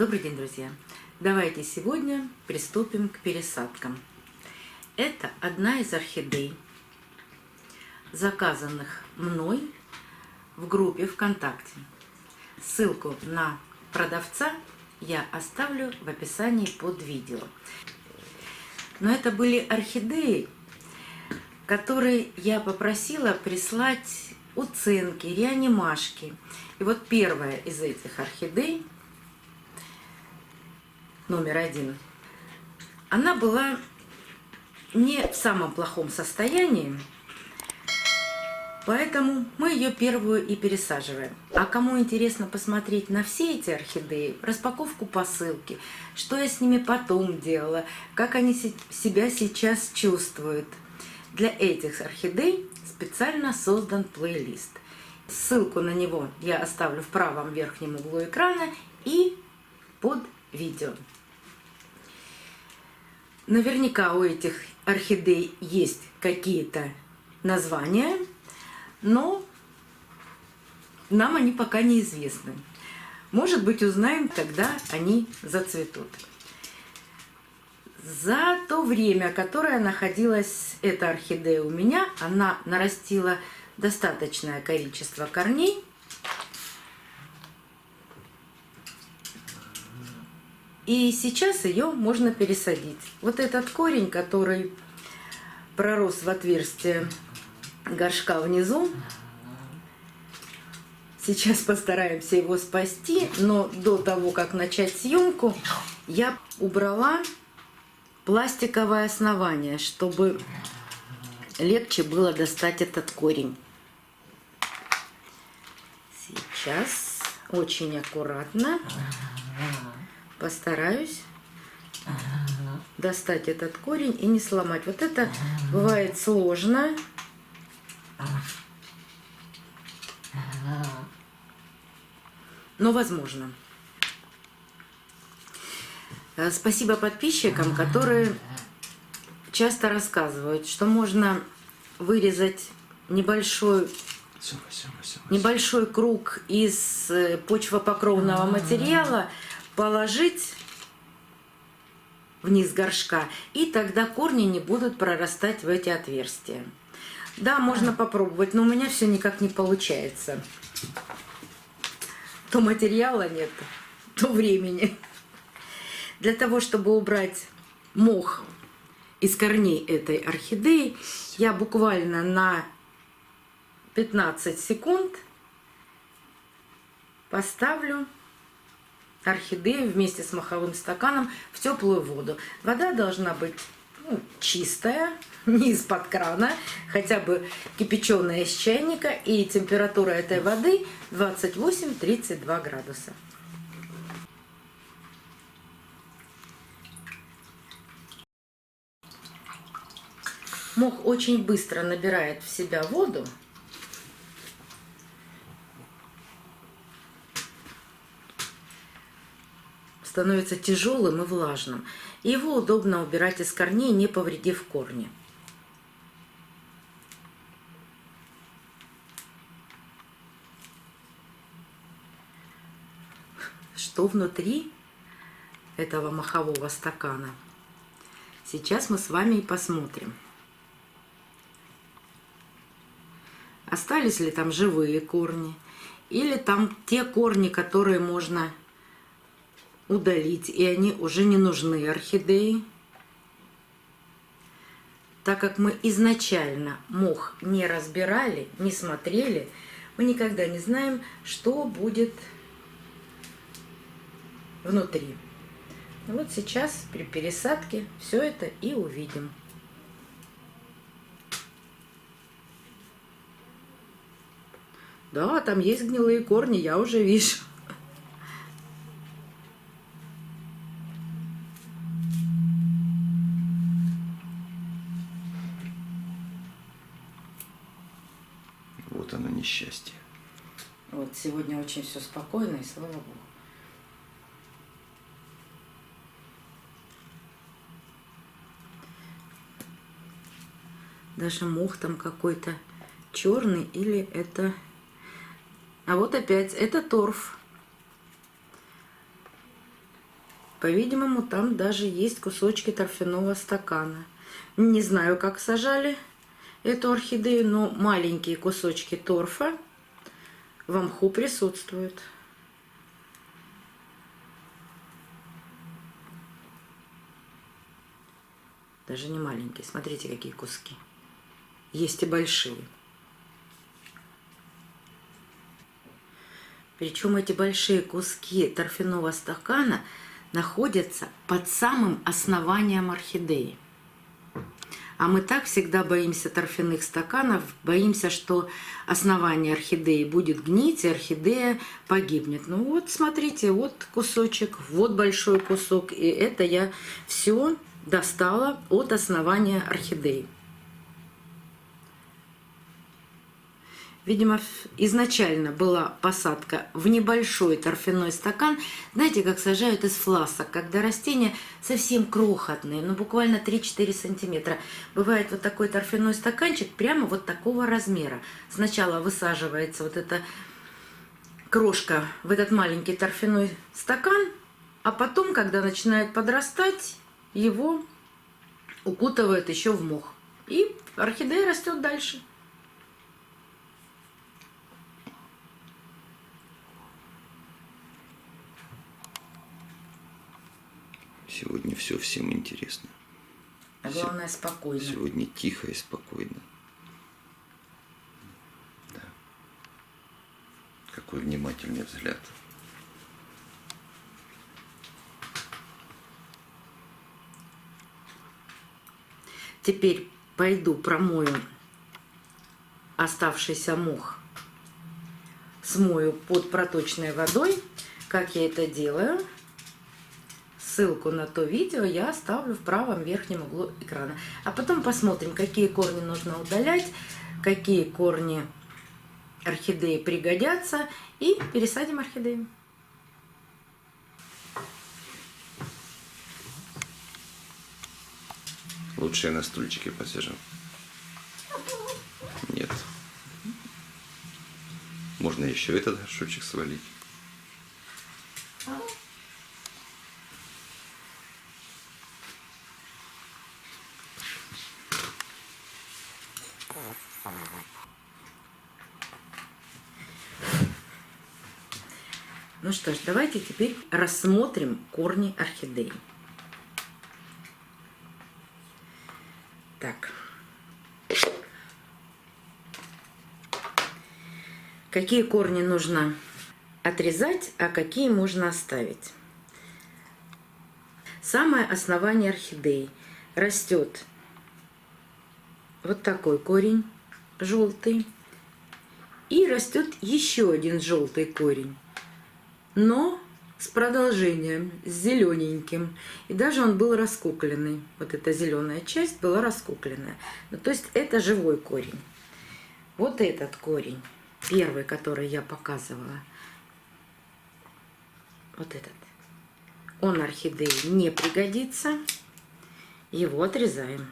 Добрый день, друзья! Давайте сегодня приступим к пересадкам. Это одна из орхидей, заказанных мной в группе ВКонтакте. Ссылку на продавца я оставлю в описании под видео. Но это были орхидеи, которые я попросила прислать уценки, реанимашки. И вот первая из этих орхидей, номер 1, она была не в самом плохом состоянии, поэтому мы ее первую и пересаживаем. А кому интересно посмотреть на все эти орхидеи, распаковку посылки, что я с ними потом делала, как они себя сейчас чувствуют, для этих орхидей специально создан плейлист. Ссылку на него я оставлю в правом верхнем углу экрана и под видео. Наверняка у этих орхидей есть какие-то названия, но нам они пока неизвестны. Может быть, узнаем, когда они зацветут. За то время, которое находилась эта орхидея у меня, она нарастила достаточное количество корней. И сейчас ее можно пересадить. Вот этот корень, который пророс в отверстие горшка внизу, сейчас постараемся его спасти, но до того, как начать съемку, я убрала пластиковое основание, чтобы легче было достать этот корень. Сейчас очень аккуратно постараюсь достать этот корень и не сломать. Вот это бывает сложно. Но возможно. Спасибо подписчикам, которые часто рассказывают, что можно вырезать небольшой круг из почвопокровного материала, положить вниз горшка, и тогда корни не будут прорастать в эти отверстия. Да, можно попробовать, но у меня все никак не получается. То материала нет, то времени. Для того, чтобы убрать мох из корней этой орхидеи, я буквально на 15 секунд поставлю орхидею вместе с моховым стаканом в теплую воду. Вода должна быть чистая, не из-под крана, хотя бы кипяченая из чайника, и температура этой воды 28-32 градуса. Мох очень быстро набирает в себя воду. Становится тяжелым и влажным. И его удобно убирать из корней, не повредив корни. Что внутри этого мохового стакана? Сейчас мы с вами и посмотрим. Остались ли там живые корни? Или там те корни, которые можно удалить, и они уже не нужны орхидеи. Так как мы изначально мох не разбирали, не смотрели, мы никогда не знаем, что будет внутри. Вот сейчас при пересадке все это и увидим. Да, там есть гнилые корни, я уже вижу. Вот оно несчастье. Вот сегодня очень все спокойно, и слава Богу. Даже мох там какой-то черный, или это... А вот опять, это торф. По-видимому, там даже есть кусочки торфяного стакана. Не знаю, как сажали эту орхидею, но маленькие кусочки торфа в мху присутствуют. Даже не маленькие. Смотрите, какие куски. Есть и большие. Причем эти большие куски торфяного стакана находятся под самым основанием орхидеи. А мы так всегда боимся торфяных стаканов, боимся, что основание орхидеи будет гнить, и орхидея погибнет. Ну вот, смотрите, вот кусочек, вот большой кусок, и это я все достала от основания орхидеи. Видимо, изначально была посадка в небольшой торфяной стакан. Знаете, как сажают из фласок, когда растения совсем крохотные, ну буквально 3-4 сантиметра. Бывает вот такой торфяной стаканчик прямо вот такого размера. Сначала высаживается вот эта крошка в этот маленький торфяной стакан, а потом, когда начинает подрастать, его укутывают еще в мох. И орхидея растет дальше. Сегодня все всем интересно. А главное, спокойно. Сегодня тихо и спокойно. Да. Какой внимательный взгляд. Теперь пойду промою оставшийся мох. Смою под проточной водой. Как я это делаю? Ссылку на то видео я оставлю в правом верхнем углу экрана. А потом посмотрим, какие корни нужно удалять, какие корни орхидеи пригодятся, и пересадим орхидею. Лучше я на стульчике посижу. Нет. Можно еще этот горшочек свалить. Ну что ж, давайте теперь рассмотрим корни орхидеи. Так. Какие корни нужно отрезать, а какие можно оставить? Самое основание орхидеи растет вот такой корень желтый, и растет еще один желтый корень, но с продолжением, с зелененьким. И даже он был раскукленный. Вот эта зеленая часть была раскукленная. Ну, то есть это живой корень. Вот этот корень, первый, который я показывала, вот этот, он орхидеи не пригодится. Его отрезаем.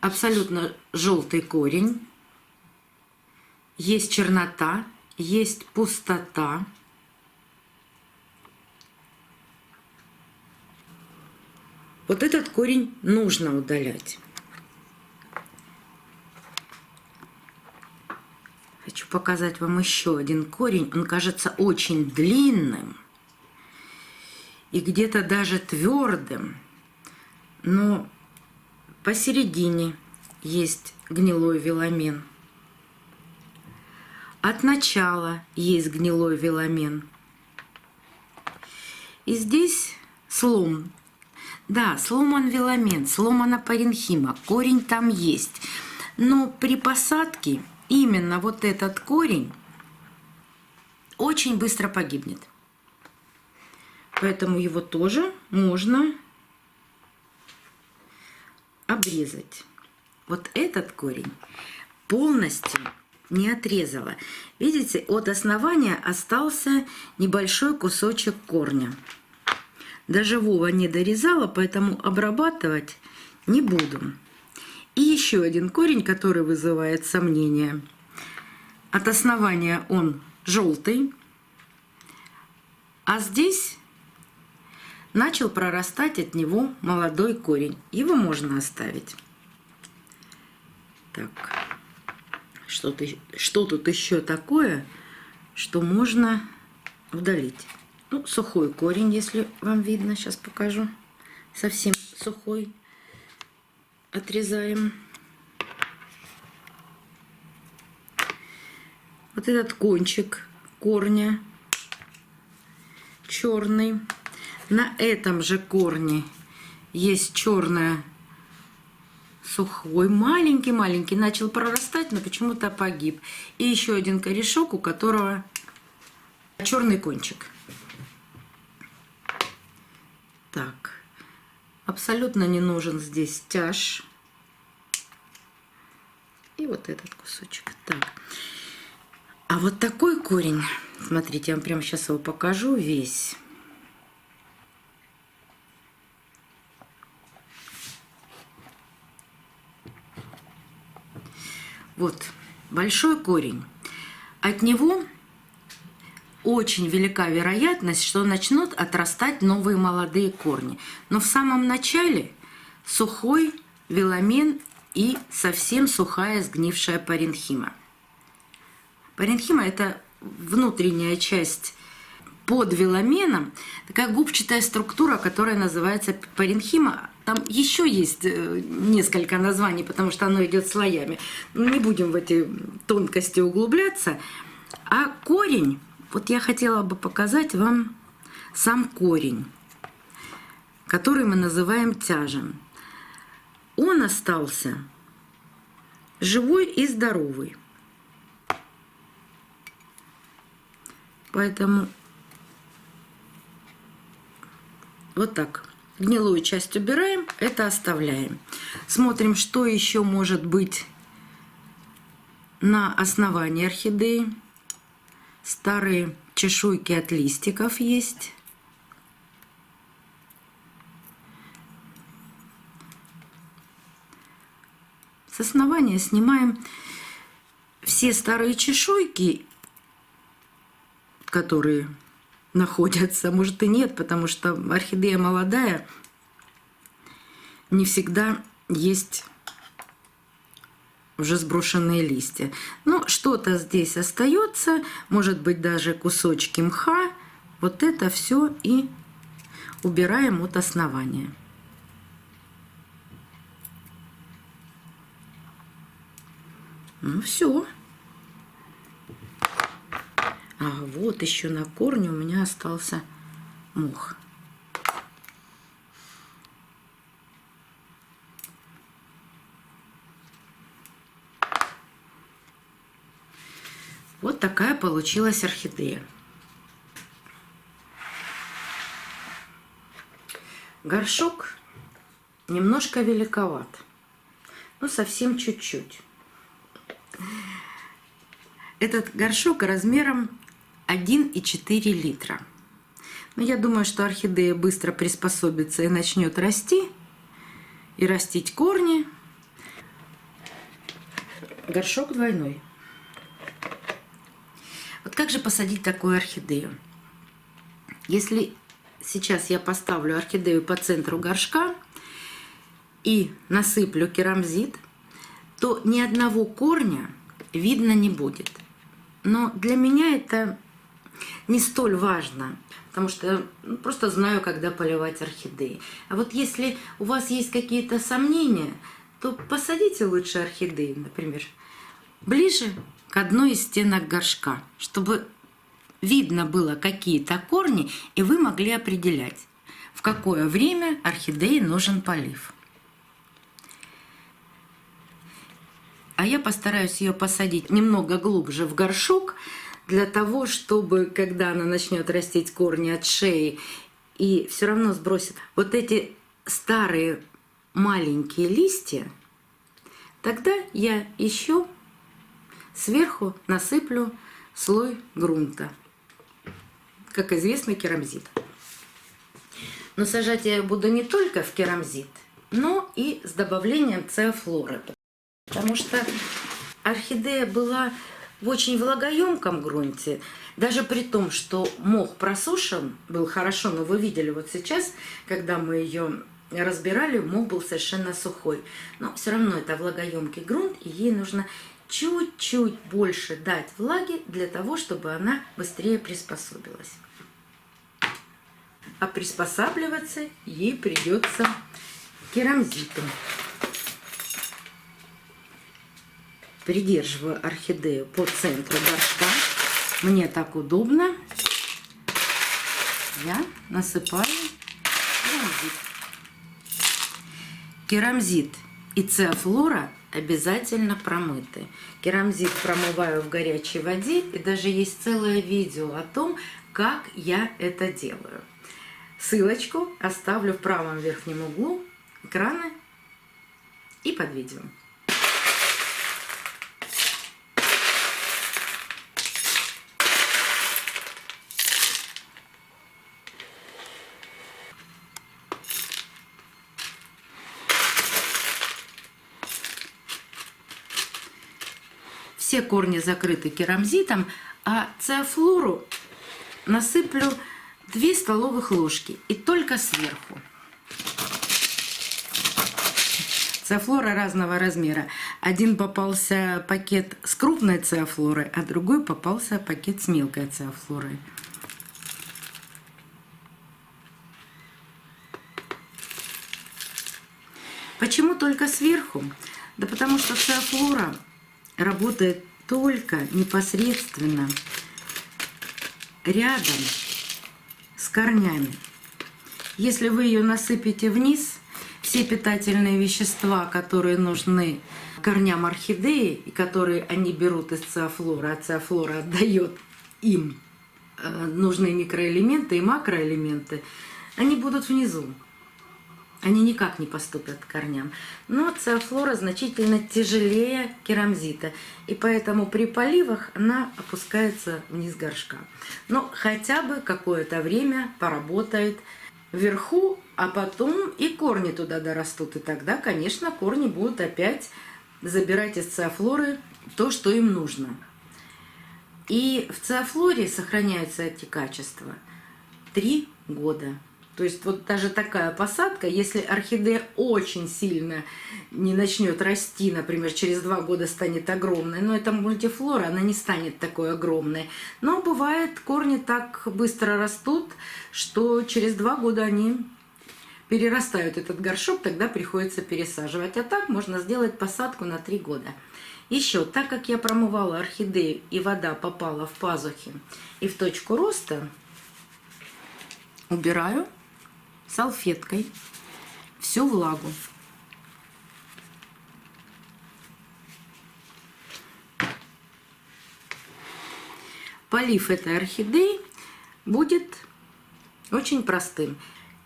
Абсолютно желтый корень. Есть чернота, есть пустота. Вот этот корень нужно удалять. Хочу показать вам еще один корень. Он кажется очень длинным и где-то даже твердым, но посередине есть гнилой виламен. От начала есть гнилой виламен. И здесь слом. Да, сломан виламен, сломана паренхима. Корень там есть. Но при посадке именно вот этот корень очень быстро погибнет. Поэтому его тоже можно обрезать. Вот этот корень полностью не отрезала. Видите, от основания остался небольшой кусочек корня. До живого не дорезала, поэтому обрабатывать не буду. И еще один корень, который вызывает сомнения. от основания он желтый, а здесь начал прорастать от него молодой корень. Его можно оставить. Так, что тут еще такое, что можно удалить? Ну, сухой корень, если вам видно, сейчас покажу. Совсем сухой. Отрезаем. Вот этот кончик корня черный. На этом же корне есть черное сухой, маленький-маленький, начал прорастать, но почему-то погиб. И еще один корешок, у которого черный кончик. Так, абсолютно не нужен здесь тяж. И вот этот кусочек. Так. А вот такой корень, смотрите, я вам прямо сейчас его покажу весь. Вот, большой корень. От него очень велика вероятность, что начнут отрастать новые молодые корни. Но в самом начале сухой веломен и совсем сухая сгнившая паренхима. Паренхима – это внутренняя часть под веломеном, такая губчатая структура, которая называется паренхима. Там еще есть несколько названий, потому что оно идет слоями. Не будем в эти тонкости углубляться. А корень, вот я хотела бы показать вам сам корень, который мы называем тяжем. Он остался живой и здоровый. Поэтому вот так. Гнилую часть убираем, это оставляем. Смотрим, что еще может быть на основании орхидеи. Старые чешуйки от листиков есть. С основания снимаем все старые чешуйки, которые находятся. Может и нет, потому что орхидея молодая, не всегда есть уже сброшенные листья. Но что-то здесь остается, может быть даже кусочки мха. Вот это все и убираем от основания. Ну все. А вот еще на корне у меня остался мох. Вот такая получилась орхидея. Горшок немножко великоват. Ну, совсем чуть-чуть. Этот горшок размером 1,4 литра. Но я думаю, что орхидея быстро приспособится и начнет расти, и растить корни. Горшок двойной. Вот как же посадить такую орхидею? Если сейчас я поставлю орхидею по центру горшка и насыплю керамзит, то ни одного корня видно не будет. Но для меня это не столь важно, потому что просто знаю, когда поливать орхидеи. А вот если у вас есть какие-то сомнения, то посадите лучше орхидеи, например, ближе к одной из стенок горшка, чтобы видно было какие-то корни, и вы могли определять, в какое время орхидее нужен полив. А я постараюсь ее посадить немного глубже в горшок, для того, чтобы, когда она начнет растить корни от шеи и все равно сбросит вот эти старые маленькие листья, тогда я еще сверху насыплю слой грунта, как известно, керамзит. Но сажать я буду не только в керамзит, но и с добавлением цеофлоры. Потому что орхидея была В очень влагоемком грунте, даже при том, что мох просушен был хорошо, но вы видели вот сейчас, когда мы ее разбирали, мох был совершенно сухой. Но все равно это влагоемкий грунт, и ей нужно чуть-чуть больше дать влаги для того, чтобы она быстрее приспособилась. А приспосабливаться ей придется керамзитом. Придерживаю орхидею по центру горшка. Мне так удобно. Я насыпаю керамзит. Керамзит и циафлора обязательно промыты. Керамзит промываю в горячей воде, и даже есть целое видео о том, как я это делаю. Ссылочку оставлю в правом верхнем углу экрана и под видео. Все корни закрыты керамзитом, а циафлору насыплю 2 столовых ложки и только сверху. Циафлора разного размера. Один попался пакет с крупной циафлорой, а другой попался пакет с мелкой циафлорой. Почему только сверху? Да потому что циафлора работает только непосредственно рядом с корнями. Если вы ее насыпете вниз, все питательные вещества, которые нужны корням орхидеи, и которые они берут из циафлора, а циафлора отдает им нужные микроэлементы и макроэлементы, они будут внизу. Они никак не поступят к корням. Но циафлора значительно тяжелее керамзита, и поэтому при поливах она опускается вниз горшка. Но хотя бы какое-то время поработает вверху, а потом и корни туда дорастут. И тогда, конечно, корни будут опять забирать из циафлоры то, что им нужно. И в циафлоре сохраняются эти качества 3 года. То есть вот даже такая посадка, если орхидея очень сильно не начнет расти, например, через 2 года станет огромной, но это мультифлора, она не станет такой огромной. Но бывает, корни так быстро растут, что через 2 года они перерастают этот горшок, тогда приходится пересаживать. А так можно сделать посадку на 3 года. Еще, так как я промывала орхидею и вода попала в пазухи и в точку роста, убираю салфеткой всю влагу. Полив этой орхидеи будет очень простым.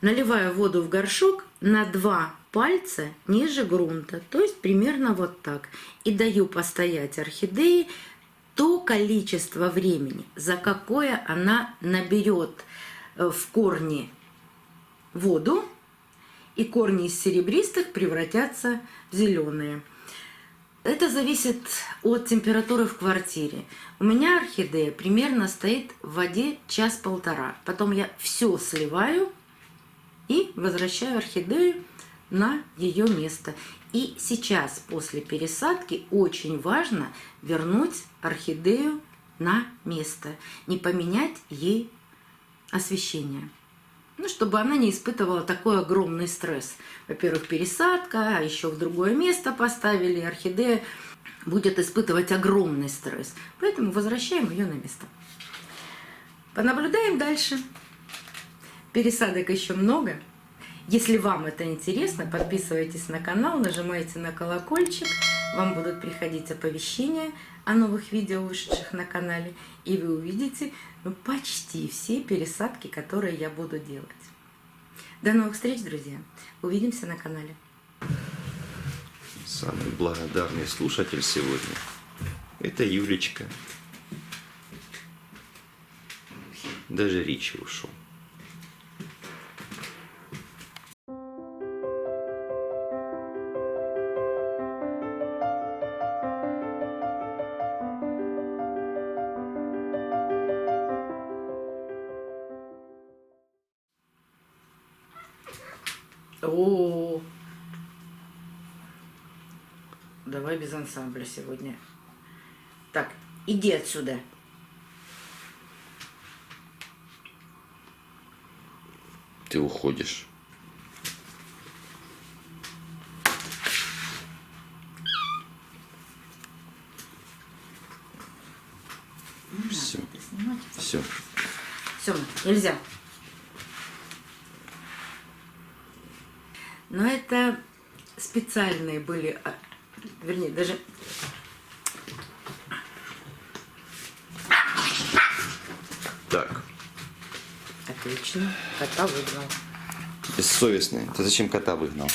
Наливаю воду в горшок на 2 пальца ниже грунта, то есть примерно вот так. И даю постоять орхидее то количество времени, за какое она наберет в корни воду, и корни из серебристых превратятся в зеленые. Это зависит от температуры в квартире. У меня орхидея примерно стоит в воде 1–1,5 часа. Потом я все сливаю и возвращаю орхидею на ее место. И сейчас, после пересадки, очень важно вернуть орхидею на место, не поменять ей освещение. Ну, чтобы она не испытывала такой огромный стресс. Во-первых, пересадка, а еще в другое место поставили, орхидея будет испытывать огромный стресс. Поэтому возвращаем ее на место. Понаблюдаем дальше. Пересадок еще много. Если вам это интересно, подписывайтесь на канал, нажимайте на колокольчик. Вам будут приходить оповещения о новых видео, вышедших на канале. И вы увидите почти все пересадки, которые я буду делать. До новых встреч, друзья! Увидимся на канале. Самый благодарный слушатель сегодня – это Юлечка. Даже Ричи ушел. О, давай без ансамбля сегодня. Так, иди отсюда. Ты уходишь. Все. Все. Все, нельзя. Но это специальные были, вернее, даже... Так. Отлично, кота выгнал. Бессовестный. Ты зачем кота выгнал?